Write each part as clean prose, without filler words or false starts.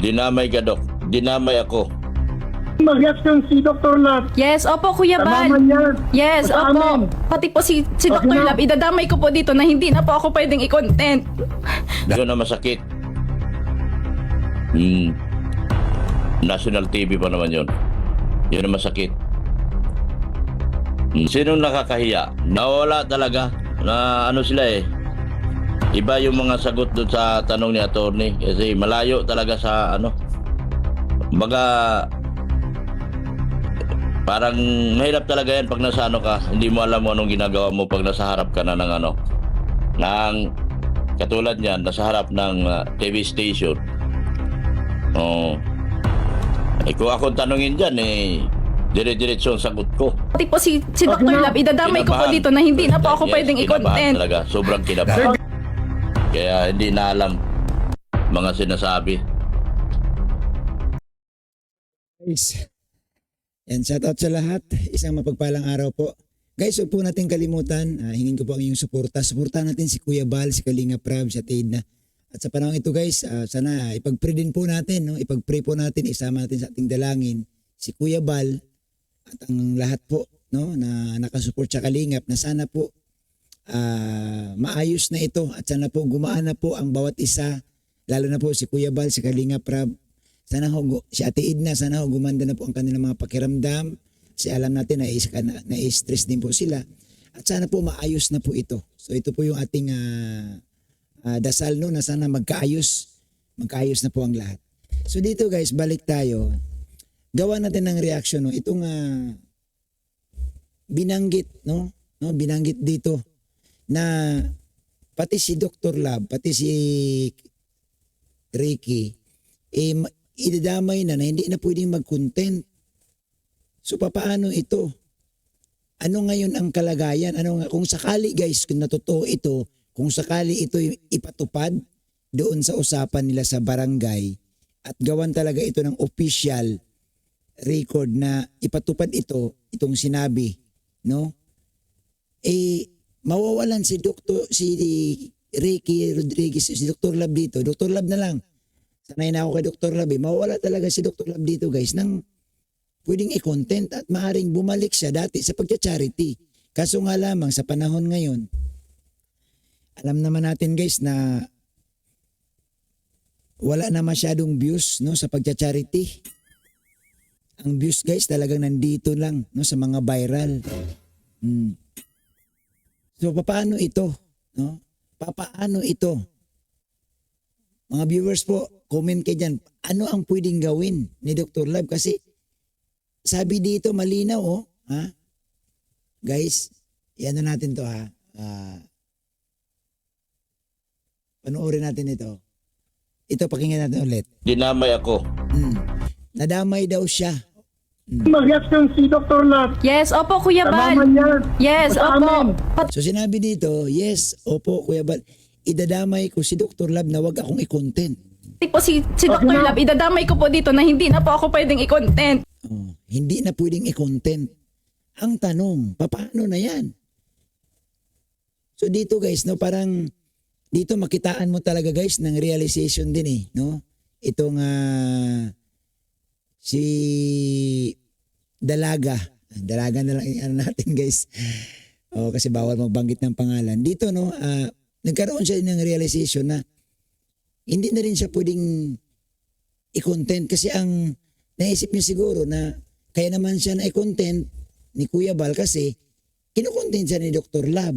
Dinamay ka, Dok. Dinamay ako. Mag-reaction si Dr. Lab. Yes, opo Kuya Bal. Tama yan. Yes, Tama. opo. Pati po si Okay Dr. na. Lab, idadamay ko po dito na hindi na po ako pwedeng i-content. Yun na masakit. National TV pa naman yun. Yun na masakit. Sinong nakakahiya? Nawala talaga na ano sila eh. Iba yung mga sagot doon sa tanong ni attorney kasi malayo talaga sa ano. Baga parang mahirap talaga yan pag nasa ano ka. Hindi mo alam mo anong ginagawa mo pag nasa harap ka na ng ano. Ng katulad niyan, nasa harap ng TV station. Oh. Eh kung ako tanungin dyan eh dire-diretso ang sagot ko. Pati po si Dr. na. Lab, idadamay ko po Kinabahan. dito na hindi na po ako Yes, pwedeng kinabahan i-content. talaga. Sobrang kinabahan. Kaya hindi na alam mga sinasabi. Guys, yan, shoutout sa lahat. Isang mapagpalang araw po. Guys, huwag po natin kalimutan. Hingin ko po ang inyong suporta. Suportahan natin si Kuya Bal, si Kalinga Prab, si Teidna. At sa panahon ito guys, sana ipag-pray din po natin. No? Ipag-pray po natin, isama natin sa ating dalangin si Kuya Bal at ang lahat po no, na nakasupport sa Kalingap na sana po maayos na ito at sana po gumaan na po ang bawat isa. Lalo na po si Kuya Bal, si Kalinga Prab. Sana ho, si Ate Edna, sana ho gumanda na po ang kanilang mga pakiramdam. Kasi alam natin na stress din po sila. At sana po maayos na po ito. So ito po yung ating dasal no, na sana magkaayos na po ang lahat. So dito guys, balik tayo. Gawa natin ng reaction no. Itong binanggit binanggit dito na pati si Dr. Lab, pati si Ricky idadamay na hindi na pwedeng mag-content. So papaano ito? Ano ngayon ang kalagayan? Kung sakali guys, kung natotoo ito, kung sakali ito ipatupad doon sa usapan nila sa barangay at gawan talaga ito ng official record na ipatupad itong sinabi, no? Mawawalan si Ricky Rodriguez, si Dr. Lab dito. Dr. Lab na lang. Sanay na ako kay Dr. Lab. Mawawala talaga si Dr. Lab dito guys nang pwedeng i-content at maaaring bumalik siya dati sa pagcha-charity. Kaso nga lamang sa panahon ngayon, alam naman natin guys na wala na masyadong views no, sa pagcha-charity. Ang views guys talagang nandito lang no, sa mga viral. So paano ito? No? Paano ito? Mga viewers po, comment kayo dyan. Ano ang pwedeng gawin ni Dr. Lab? Kasi sabi dito malinaw ha? Guys, yan na natin to ha. Panoorin natin ito. Ito, pakinggan natin ulit. Dinamay ako. Nadamay daw siya. Mag-reaction si Dr. Lab. Yes, opo Kuya Tama Bal. yan. Yes, Amen. opo. So sinabi dito, yes, opo Kuya Bal, idadamay ko si Dr. Lab na wag akong i-content. Pati po si Dr. Okay na. Lab, idadamay ko po dito na hindi na po ako pwedeng i-content. Hindi na pwedeng i-content. Ang tanong, paano na yan? So dito guys, no, parang dito makitaan mo talaga guys ng realization din no? Itong si Dalaga na lang ano natin guys. Kasi bawal magbanggit ng pangalan. Dito no, nagkaroon siya ng realization na hindi na rin siya pwedeng i-content kasi ang naisip niya siguro na kaya naman siya na i-content ni Kuya Bal kasi kinukontent siya ni Dr. Lab.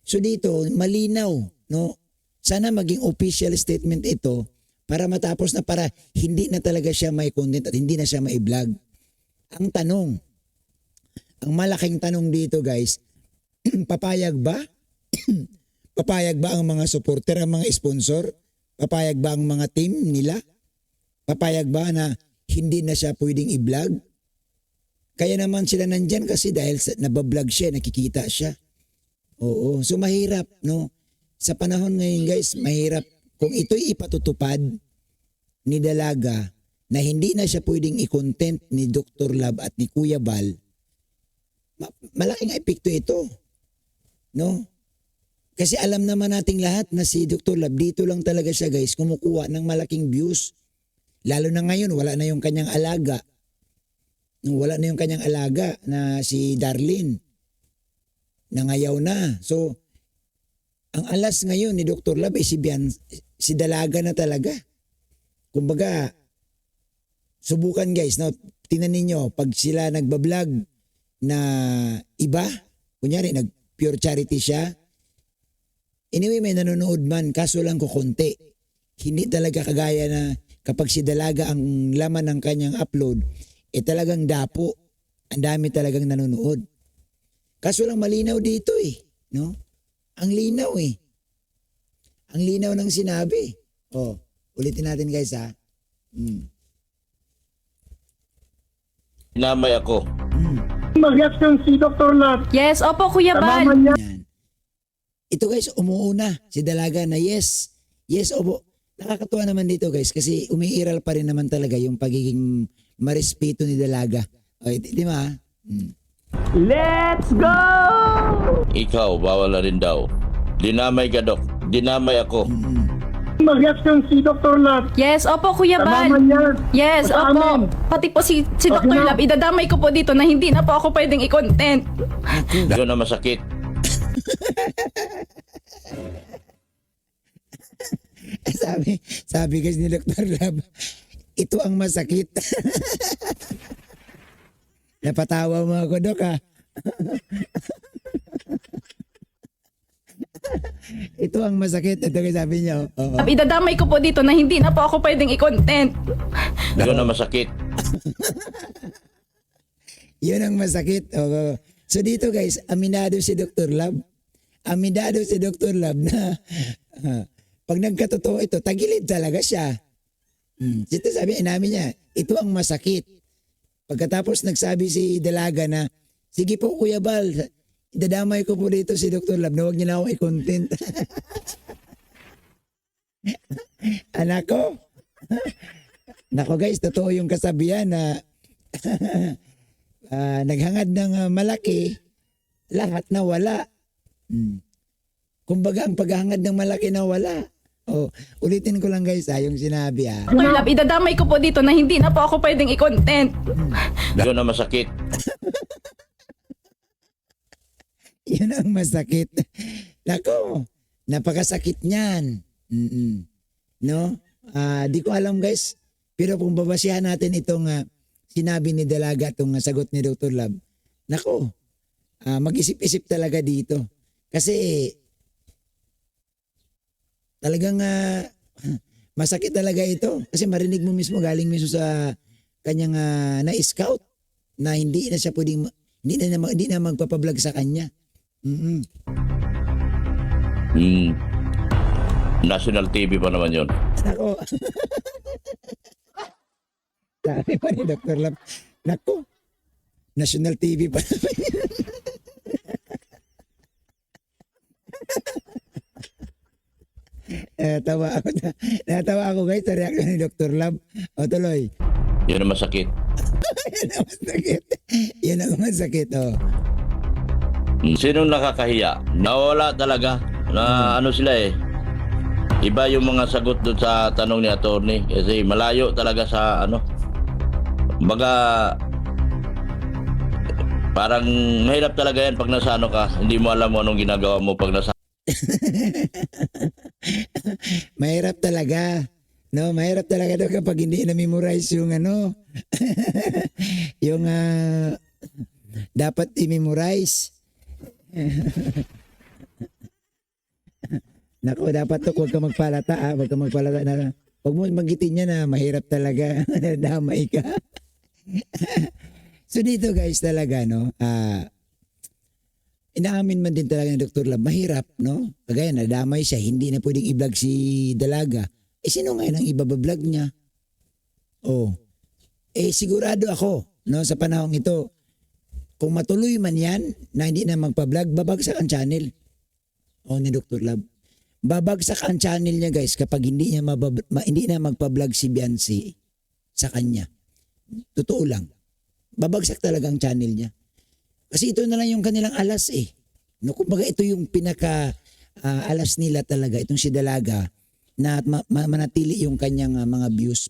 So dito, malinaw, no? Sana maging official statement ito para matapos na para hindi na talaga siya may content at hindi na siya may vlog. Ang tanong, ang malaking tanong dito guys, papayag ba? Papayag ba ang mga supporter, ang mga sponsor? Papayag ba ang mga team nila? Papayag ba na hindi na siya pwedeng i-vlog? Kaya naman sila nandyan kasi dahil nabablog siya, nakikita siya. Oo, so mahirap, no? Sa panahon ngayon guys, mahirap kung ito'y ipatutupad ni Dalaga na hindi na siya pwedeng i-content ni Dr. Lab at ni Kuya Bal. Malaking epekto ito, no? Kasi alam naman nating lahat na si Dr. Lab dito lang talaga siya guys kumukuha ng malaking views. Lalo na ngayon, wala na yung kanyang alaga. Wala na yung kanyang alaga na si Darlene. Nangayaw na. So, ang alas ngayon ni Dr. Lab ay si Dalaga na talaga. Kumbaga, subukan guys, no? Tingnan ninyo, pag sila nagbablog na iba, kunyari, nag-pure charity siya, anyway, may nanonood man, kaso lang ko konti. Hindi talaga kagaya na kapag si Dalaga ang laman ng kanyang upload, talagang dapo. Ang dami talagang nanonood. Kaso lang malinaw dito eh. No? Ang linaw eh. Ang linaw ng sinabi. Oh, ulitin natin guys ha. Hinamay ako. Mag-reaction si Dr. Lat. Yes, opo Kuya Bal. Tamaman niya. Yan. Ito guys, umuuna si Dalaga na yes. Yes, opo. Nakakatuwa naman dito guys kasi umiiral pa rin naman talaga yung pagiging marespeto ni Dalaga. O, di ba? Let's go! Ikaw, bawal na rin daw. Dinamay ka, Dok. Dinamay ako. Mag-reaction si Dr. Lat. Yes, opo Kuya Bal. Tamaman niya. Yes, Sa amin. opo. Pati po si Okay Dr. na. Lab, idadamay ko po dito na hindi na po ako pwedeng i-content. Yun na masakit. sabi guys ni Dr. Lab, ito ang masakit. Napatawa mo ako, Dok ha. Ito ang masakit. Ito guys sabi niya. Oo. Idadamay ko po dito na hindi na po ako pwedeng i-content. Yun na masakit. Yun ang masakit. Oo. So dito guys, aminado si Dr. Lab. Aminado si Dr. Lab na pag nagkatotoo ito, tagilid talaga siya. Dito sabi, inamin niya, ito ang masakit. Pagkatapos nagsabi si Dalaga na, sige po Kuya Bal, idadamay ko po dito si Dr. Lab na huwag niya na ako i-content. Anak ko. Nako guys, totoo yung kasabihan na naghangad ng malaki, lahat na wala. Kumbaga ang paghangad ng malaki na wala. Oh, ulitin ko lang guys yung sinabi Dr. Lab, idadamay ko po dito na hindi na po ako pwedeng i-content. Yun na masakit. Yun ang masakit. Nako, napakasakit niyan. No? Di ko alam guys, pero kung babasihan natin itong sinabi ni Dalaga, itong sagot ni Dr. Lab, nako, mag-isip-isip talaga dito. Kasi talagang masakit talaga ito. Kasi marinig mo mismo, galing mismo sa kanyang na-scout na hindi na siya pwedeng, hindi na magpapablog sa kanya. National TV pa naman yun. Nako. Sabi pa ni Dr. Lab, nako, National TV pa naman yun. Natawa ako guys sa reaction ni Dr. Lab. O tuloy. Yun na masakit. Yan ang masakit. Yan ang masakit. Oh. Sinong nakakahiya? Nawala talaga. Na ano sila eh. Iba yung mga sagot doon sa tanong ni attorney. Kasi malayo talaga sa ano. Baga parang mahirap talaga yan pag nasa ano ka. Hindi mo alam mo anong ginagawa mo pag nasa Mahirap talaga. No, mahirap talaga daw kapag hindi na-memorize yung ano. yung dapat i-memorize. Nako, dapat to huwag ka magpalata. Huwag ka magpalata na. Huwag mo magitin niya na mahirap talaga. Nadamay ka. So dito guys talaga no. Inaamin man din talaga ng Dr. Lab, mahirap, no? Kagaya nadamay siya, hindi na pwedeng i-vlog si Dalaga. Sino ngayon ang ibabablog niya? Oh. Sigurado ako, no, sa panahong ito, kung matuloy man yan, na hindi na magpa-vlog, babagsak ang channel. Oh, ni Dr. Lab. Babagsak ang channel niya, guys, kapag hindi na magpa-vlog si Biancy sa kanya. Totoo lang. Babagsak talaga ang channel niya. Kasi ito na lang yung kanilang alas eh. No, kumbaga ito yung pinaka alas nila talaga, itong si Dalaga, na manatili yung kanyang mga views.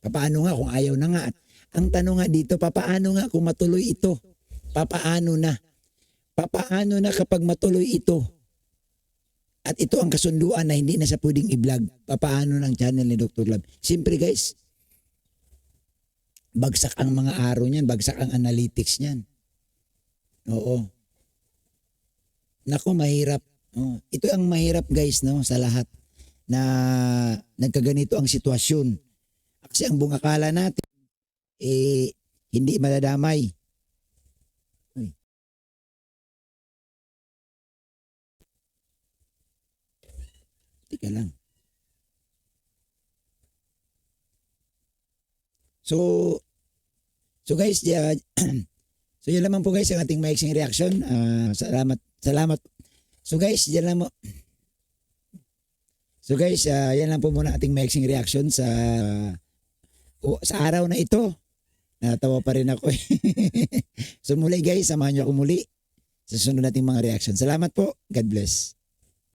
Papaano nga kung ayaw na nga? Ang tanong nga dito, papaano nga kung matuloy ito? Papaano na? Papaano na kapag matuloy ito? At ito ang kasunduan na hindi na sa pwedeng i-vlog. Papaano ng channel ni Dr. Love? Siyempre guys, bagsak ang mga araw niyan, bagsak ang analytics niyan. Oo. Nako, mahirap. Oh, ito ang mahirap guys, no, sa lahat na nagkaganito ang sitwasyon. Kasi ang bungakala natin hindi madadamay. Uy. Tika lang. So guys, so yun naman po guys ang ating maiksing reaction. Salamat. So guys, yan lang mo. So guys, yan lang po muna ating maiksing reaction sa araw na ito. Natawa pa rin ako. So muli guys, samahan niyo ako muli sa susunod nating mga reaction. Salamat po. God bless.